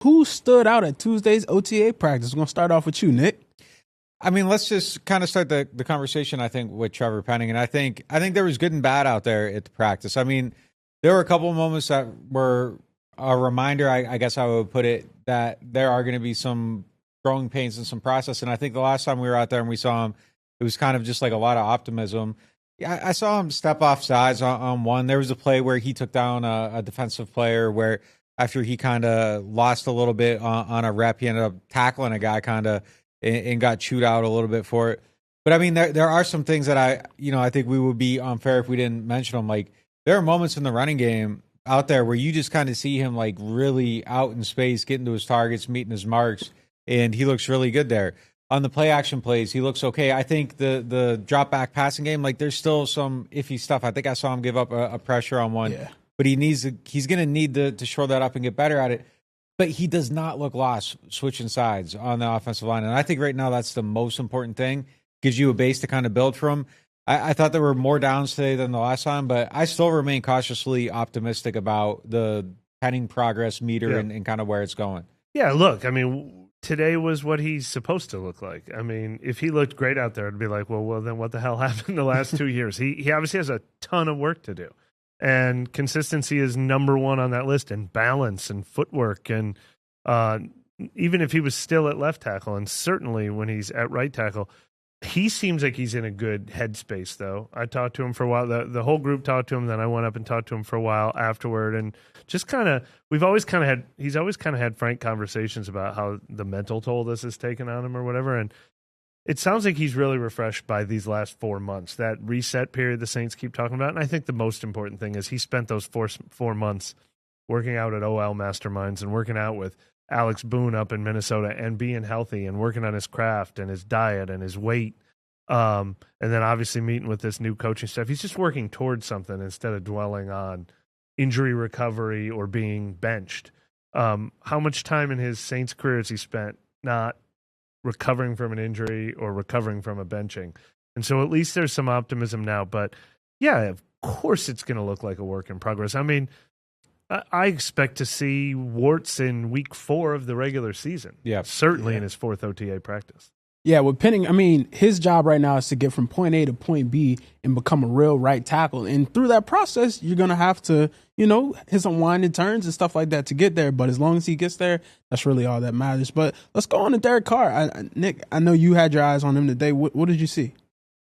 who stood out at Tuesday's OTA practice? We're going to start off with you, Nick. I mean, let's just kind of start the conversation, I think, with Trevor Penning. And I think there was good and bad out there at the practice. I mean, there were a couple of moments that were a reminder, I guess I would put it, that there are going to be some growing pains and some process. And I think the last time we were out there and we saw him, it was kind of just like a lot of optimism. Yeah, I saw him step off sides on one. There was a play where he took down a defensive player where after he kind of lost a little bit on a rep, he ended up tackling a guy kind of and got chewed out a little bit for it. But I mean, there are some things that I think we would be unfair if we didn't mention them. Like there are moments in the running game out there where you just kind of see him like really out in space, getting to his targets, meeting his marks, and he looks really good there. On the play action plays, he looks okay. I think the drop back passing game, like there's still some iffy stuff. I think I saw him give up a pressure on one, but he's going to need to shore that up and get better at it. But he does not look lost switching sides on the offensive line. And I think right now that's the most important thing. Gives you a base to kind of build from. I thought there were more downs today than the last time, but I still remain cautiously optimistic about the Penning progress meter and kind of where it's going. Yeah, look, I mean, today was what he's supposed to look like. I mean, if he looked great out there, it'd be like, well, then what the hell happened the last 2 years? He obviously has a ton of work to do. And consistency is number one on that list, and balance and footwork. And even if he was still at left tackle, and certainly when he's at right tackle, he seems like he's in a good headspace, though. I talked to him for a while. The whole group talked to him. Then I went up and talked to him for a while afterward. And just kind of, he's always kind of had frank conversations about how the mental toll this has taken on him or whatever. And it sounds like he's really refreshed by these last 4 months, that reset period the Saints keep talking about. And I think the most important thing is he spent those four months working out at OL Masterminds and working out with Alex Boone up in Minnesota and being healthy and working on his craft and his diet and his weight. And then obviously meeting with this new coaching staff. He's just working towards something instead of dwelling on injury recovery or being benched. How much time in his Saints career has he spent not recovering from an injury or recovering from a benching? And so at least there's some optimism now. But yeah, of course it's going to look like a work in progress. I mean, I expect to see warts in week 4 of the regular season. Yeah, certainly in his 4th OTA practice. Yeah, with Penning, I mean, his job right now is to get from point A to point B and become a real right tackle. And through that process, you're going to have to, hit some winding turns and stuff like that to get there. But as long as he gets there, that's really all that matters. But let's go on to Derek Carr. Nick, I know you had your eyes on him today. What did you see?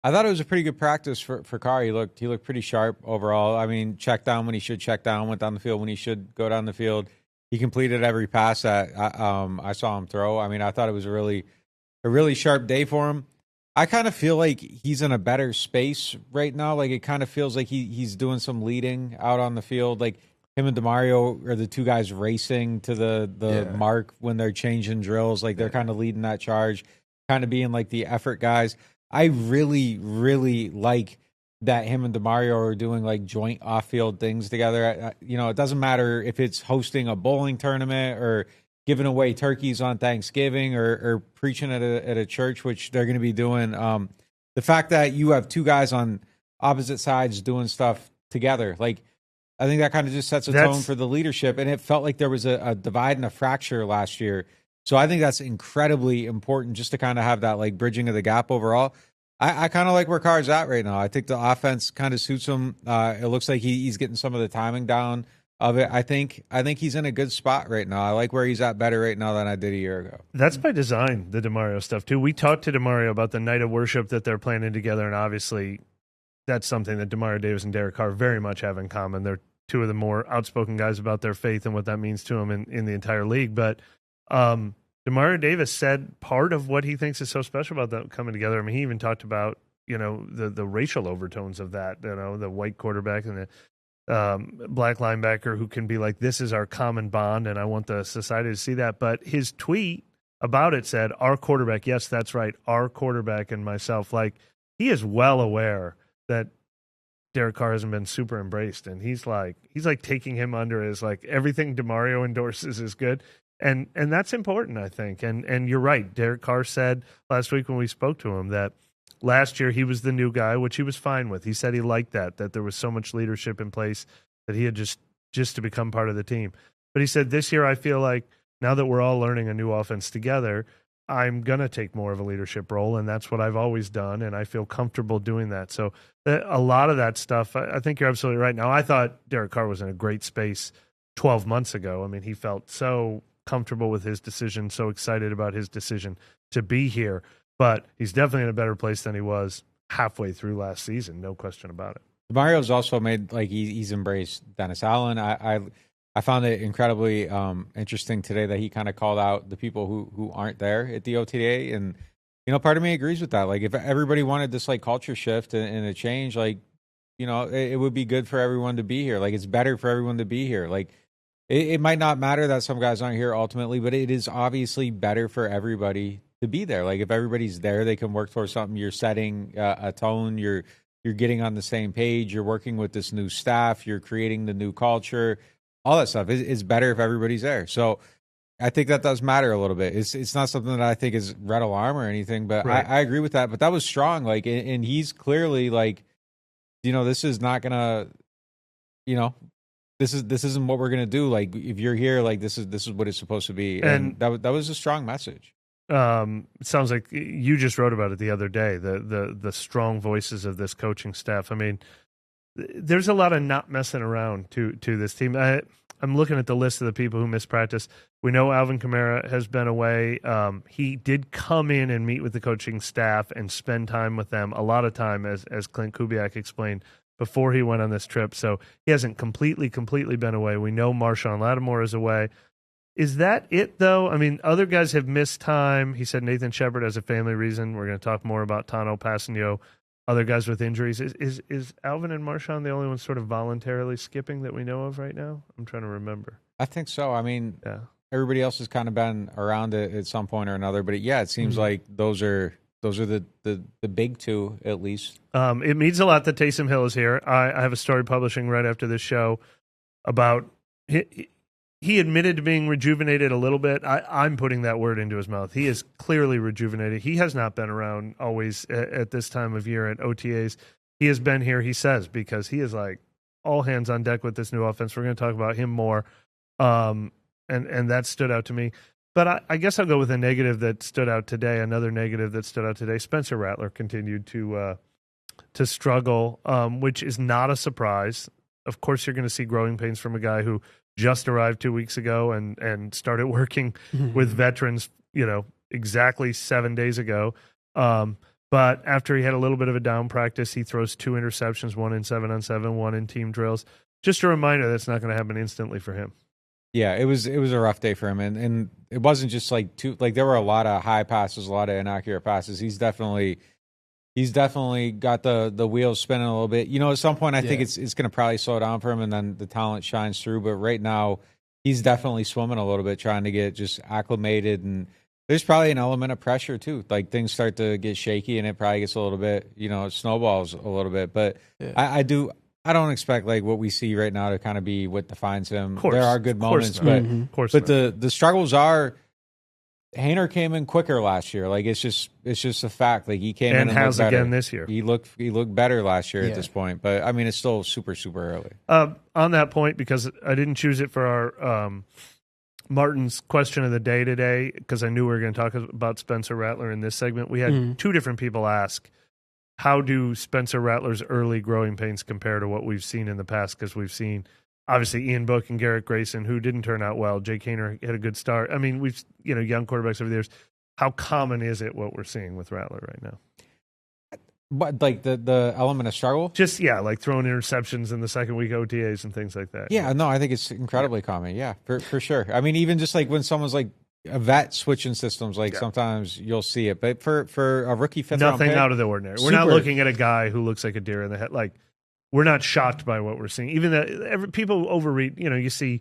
I thought it was a pretty good practice for Carr. He looked pretty sharp overall. I mean, checked down when he should check down, went down the field when he should go down the field. He completed every pass that I saw him throw. I mean, I thought it was a really sharp day for him. I kind of feel like he's in a better space right now. Like it kind of feels like he's doing some leading out on the field. Like him and DeMario are the two guys racing to the mark when they're changing drills. Like they're kind of leading that charge, kind of being like the effort guys. I really, really like that him and DeMario are doing like joint off-field things together. It doesn't matter if it's hosting a bowling tournament or giving away turkeys on Thanksgiving or preaching at a church, which they're going to be doing. The fact that you have two guys on opposite sides doing stuff together, like I think that kind of just sets a tone for the leadership. And it felt like there was a divide and a fracture last year. So I think that's incredibly important just to kind of have that like bridging of the gap overall. I kind of like where Carr's at right now. I think the offense kind of suits him. It looks like he's getting some of the timing down of it. I think he's in a good spot right now. I like where he's at better right now than I did a year ago. That's by design, the DeMario stuff too. We talked to DeMario about the night of worship that they're planning together, and obviously that's something that DeMario Davis and Derek Carr very much have in common. They're two of the more outspoken guys about their faith and what that means to them in the entire league. But DeMario Davis said part of what he thinks is so special about them coming together. I mean, he even talked about, the racial overtones of that, the white quarterback and the black linebacker who can be like, this is our common bond, and I want the society to see that. But his tweet about it said, our quarterback, yes, that's right, our quarterback and myself. Like, he is well aware that Derek Carr hasn't been super embraced, and he's like taking him under his, like, everything DeMario endorses is good. And that's important, I think. And you're right. Derek Carr said last week when we spoke to him that last year he was the new guy, which he was fine with. He said he liked that there was so much leadership in place that he had just to become part of the team. But he said this year I feel like now that we're all learning a new offense together, I'm going to take more of a leadership role, and that's what I've always done, and I feel comfortable doing that. So a lot of that stuff, I think you're absolutely right. Now, I thought Derek Carr was in a great space 12 months ago. I mean, he felt so comfortable with his decision, so excited about his decision to be here, but he's definitely in a better place than he was halfway through last season, no question about it. Mario's also made, like, he's embraced Dennis Allen. I found it incredibly interesting today that he kind of called out the people who aren't there at the OTA, and part of me agrees with that. Like, if everybody wanted this like culture shift and a change, like, it would be good for everyone to be here. Like, it's better for everyone to be here. Like, it might not matter that some guys aren't here ultimately, but it is obviously better for everybody to be there. Like, if everybody's there, they can work towards something. You're setting a tone. You're getting on the same page. You're working with this new staff. You're creating the new culture. All that stuff is better if everybody's there. So I think that does matter a little bit. It's not something that I think is red alarm or anything, but right. I agree with that. But that was strong. Like, and he's clearly like, this is not gonna, this isn't what we're gonna do. Like, if you're here, like, this is what it's supposed to be. And that was a strong message. It sounds like you just wrote about it the other day, the strong voices of this coaching staff. I mean, there's a lot of not messing around to this team. I'm looking at the list of the people who missed practice. We know Alvin Kamara has been away. He did come in and meet with the coaching staff and spend time with them, a lot of time, as Clint Kubiak explained, before he went on this trip. So he hasn't completely been away. We know Marshawn Lattimore is away. Is that it, though? I mean, other guys have missed time. He said Nathan Shepard has a family reason. We're going to talk more about Tano Passanio, other guys with injuries. Is Alvin and Marshawn the only ones sort of voluntarily skipping that we know of right now? I'm trying to remember. I think so. I mean, everybody else has kind of been around it at some point or another. But it seems like those are the big two, at least. It means a lot that Taysom Hill is here. I have a story publishing right after this show about he admitted to being rejuvenated a little bit. I'm putting that word into his mouth. He is clearly rejuvenated. He has not been around always at this time of year at OTAs. He has been here, he says, because he is like all hands on deck with this new offense. We're going to talk about him more. And that stood out to me. But I guess I'll go with a negative that stood out today. Another negative that stood out today. Spencer Rattler continued to struggle, which is not a surprise. Of course, you're going to see growing pains from a guy who just arrived 2 weeks ago and started working with veterans, exactly 7 days ago. But after he had a little bit of a down practice, he throws 2 interceptions, one in 7-on-7, one in team drills. Just a reminder that's not going to happen instantly for him. Yeah, it was a rough day for him, and it wasn't just like there were a lot of high passes, a lot of inaccurate passes. He's definitely got the wheels spinning a little bit. At some point, I think it's going to probably slow down for him, and then the talent shines through. But right now, he's definitely swimming a little bit, trying to get just acclimated. And there's probably an element of pressure too. Like, things start to get shaky, and it probably gets a little bit, it snowballs a little bit. But I don't expect like what we see right now to kind of be what defines him. There are good moments, but the struggles are. Haener came in quicker last year. Like, it's just a fact. Like, he came in and has looked better again this year. He looked better last year at this point. But I mean, it's still super early. On that point, because I didn't choose it for our Martin's question of the day today, because I knew we were going to talk about Spencer Rattler in this segment. We had 2 different people ask, how do Spencer Rattler's early growing pains compare to what we've seen in the past? Because we've seen, obviously, Ian Book and Garrett Grayson, who didn't turn out well. Jake Haener had a good start. I mean, we've young quarterbacks over the years. How common is it what we're seeing with Rattler right now? But like the element of struggle, just like throwing interceptions in the second week OTAs and things like that. Yeah, no, I think it's incredibly common. Yeah, for sure. I mean, even just like when someone's like a vet switching systems, like sometimes you'll see it. But for a rookie fifth round pick, nothing out of the ordinary. We're not looking at a guy who looks like a deer in the head. Like, we're not shocked by what we're seeing. Even that people overread. You see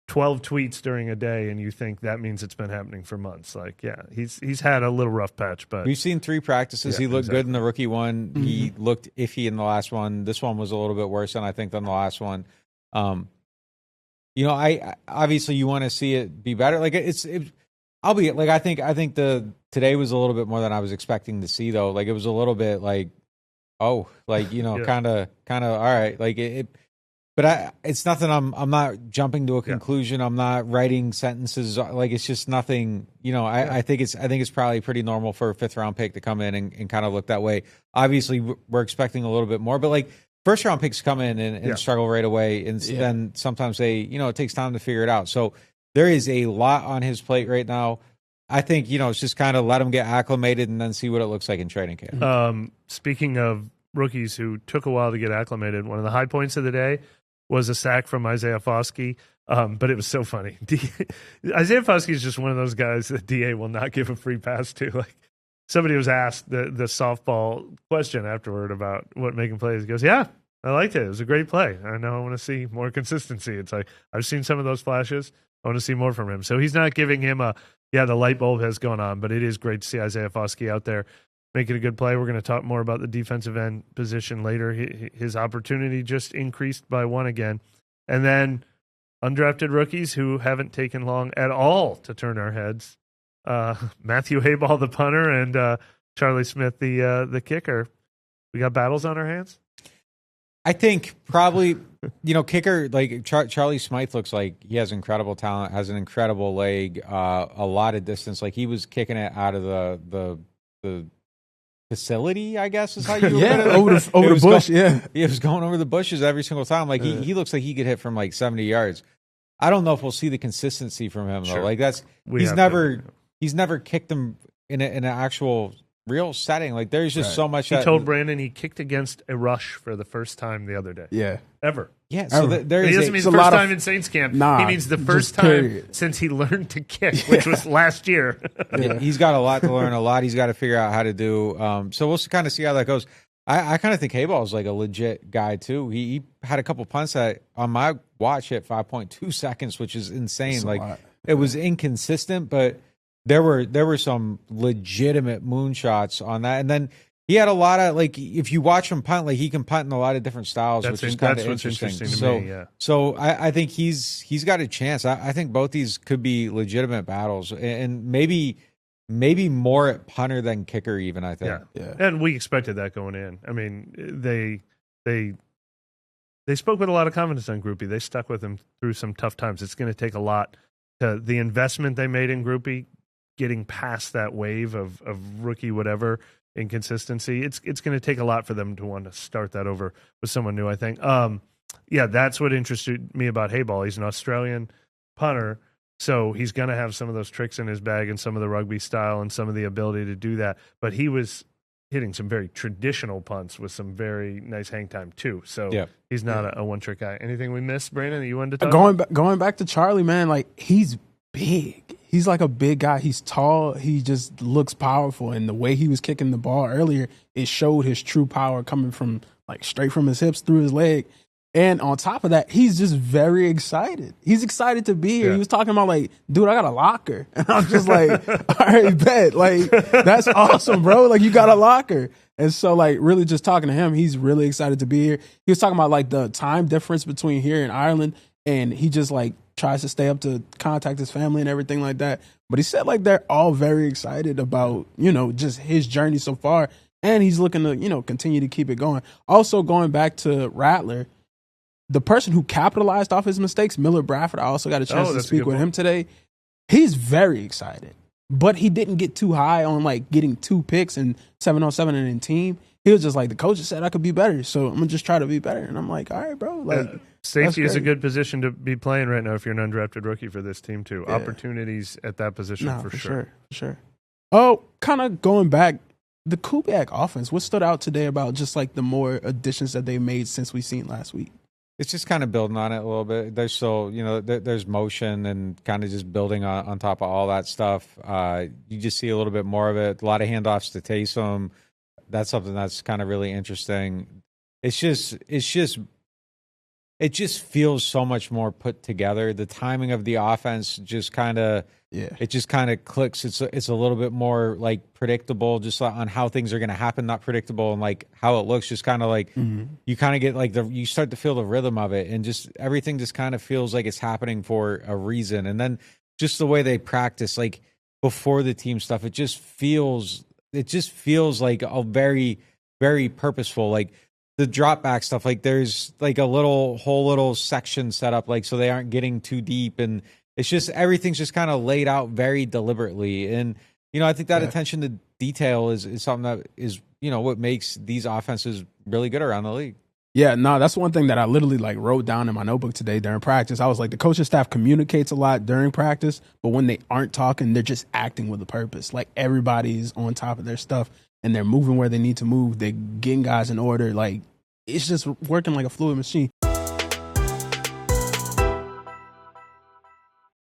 12 tweets during a day, and you think that means it's been happening for months. Like, he's had a little rough patch, but we've seen 3 practices. He looked good in the rookie one. He looked iffy in the last one. This one was a little bit worse than the last one. I obviously you want to see it be better. Like, I'll be like, I think today was a little bit more than I was expecting to see, though. Like, it was a little bit like, kind of all right. Like, But it's nothing. I'm not jumping to a conclusion. I'm not writing sentences. Like, it's just nothing. I think it's probably pretty normal for a 5th round pick to come in and kind of look that way. Obviously, we're expecting a little bit more, but like 1st round picks come in and struggle right away, and then sometimes it takes time to figure it out. So there is a lot on his plate right now. I think it's just kind of let him get acclimated and then see what it looks like in training camp. Speaking of rookies who took a while to get acclimated, one of the high points of the day was a sack from Isaiah Foskey, but it was so funny. Isaiah Foskey is just one of those guys that DA will not give a free pass to. Like, somebody was asked the softball question afterward about what making plays. He goes, "Yeah, I liked it. It was a great play. I know I want to see more consistency." It's like, I've seen some of those flashes. I want to see more from him. So he's not giving him the light bulb has gone on, but it is great to see Isaiah Foskey out there making a good play. We're going to talk more about the defensive end position later. His opportunity just increased by 1 again. And then undrafted rookies who haven't taken long at all to turn our heads. Matthew Hayball, the punter, and Charlie Smith, the kicker. We got battles on our hands? I think probably, kicker, like Charlie Smythe looks like he has incredible talent, has an incredible leg, a lot of distance. Like, he was kicking it out of the facility, I guess is how you put it. over the bush. He was going over the bushes every single time. Like, he looks like he could hit from like 70 yards. I don't know if we'll see the consistency from him though. Sure. Like, he's never kicked him in an actual real setting. Like, there's just so much. He told Brandon he kicked against a rush for the first time the other day. Yeah, ever. Yeah, so he doesn't mean the first time in Saints camp. He means the first time since he learned to kick, which was last year. He's got a lot to learn, a lot he's got to figure out how to do. So we'll kind of see how that goes. I kind of think Hayball is like a legit guy too. He had a couple punts that on my watch hit 5.2 seconds, which is insane. Like, it was inconsistent, but there were some legitimate moonshots on that. And then he had a lot of, like, if you watch him punt, like, he can punt in a lot of different styles, which is kind of interesting. To me, yeah. So I think he's got a chance. I think both these could be legitimate battles, and maybe more at punter than kicker even, I think. Yeah. And we expected that going in. I mean, they spoke with a lot of confidence on Groupie. They stuck with him through some tough times. It's going to take a lot to the investment they made in Groupie, getting past that wave of rookie whatever inconsistency. It's going to take a lot for them to want to start that over with someone new, I think. That's what interested me about Hayball. He's an Australian punter, so he's going to have some of those tricks in his bag and some of the rugby style and some of the ability to do that. But he was hitting some very traditional punts with some very nice hang time too. So he's not a one-trick guy. Anything we missed, Brandon, that you wanted to talk Going back to Charlie, man, like, he's big. He's like a big guy. He's tall. He just looks powerful. And the way he was kicking the ball earlier, it showed his true power coming from, like, straight from his hips through his leg. And on top of that, he's just very excited. He's excited to be here. Yeah. He was talking about, like, dude, I got a locker. And I'm just like, all right, bet. Like, that's awesome, bro. Like, you got a locker. And so, like, really just talking to him, he's really excited to be here. He was talking about, like, the time difference between here and Ireland. And he just, like, tries to stay up to contact his family and everything like that. But he said, like, they're all very excited about, just his journey so far. And he's looking to, continue to keep it going. Also, going back to Rattler, the person who capitalized off his mistakes, Miller Bradford, I also got a chance to speak with him today. He's very excited. But he didn't get too high on, like, getting 2 picks and 7-on-7 and in team. He was just like, the coach said I could be better, so I'm going to just try to be better. And I'm like, all right, bro. Like, safety is a good position to be playing right now if you're an undrafted rookie for this team, too. Yeah. Opportunities at that position for sure. Oh, kind of going back, the Kubiak offense, what stood out today about just, like, the more additions that they made since we seen last week? It's just kind of building on it a little bit. There's still, there's motion and kind of just building on top of all that stuff. You just see a little bit more of it. A lot of handoffs to Taysom. That's something that's kind of really interesting. It just feels so much more put together. The timing of the offense just kind of, it just kind of clicks. It's a little bit more, like, predictable, just on how things are going to happen, not predictable, and, like, how it looks. Just kind of like you kind of get, like, you start to feel the rhythm of it, and just everything just kind of feels like it's happening for a reason. And then just the way they practice, like, before the team stuff, it just feels like a very, very purposeful. Like, the drop back stuff, like there's like a whole little section set up, like so they aren't getting too deep, and it's just everything's just kind of laid out very deliberately. And I think that attention to detail is something that is what makes these offenses really good around the league. Yeah, no, that's one thing that I literally like wrote down in my notebook today during practice. I was like, the coaching staff communicates a lot during practice, but when they aren't talking, they're just acting with a purpose. Like everybody's on top of their stuff and they're moving where they need to move. They're getting guys in order. Like it's just working like a fluid machine.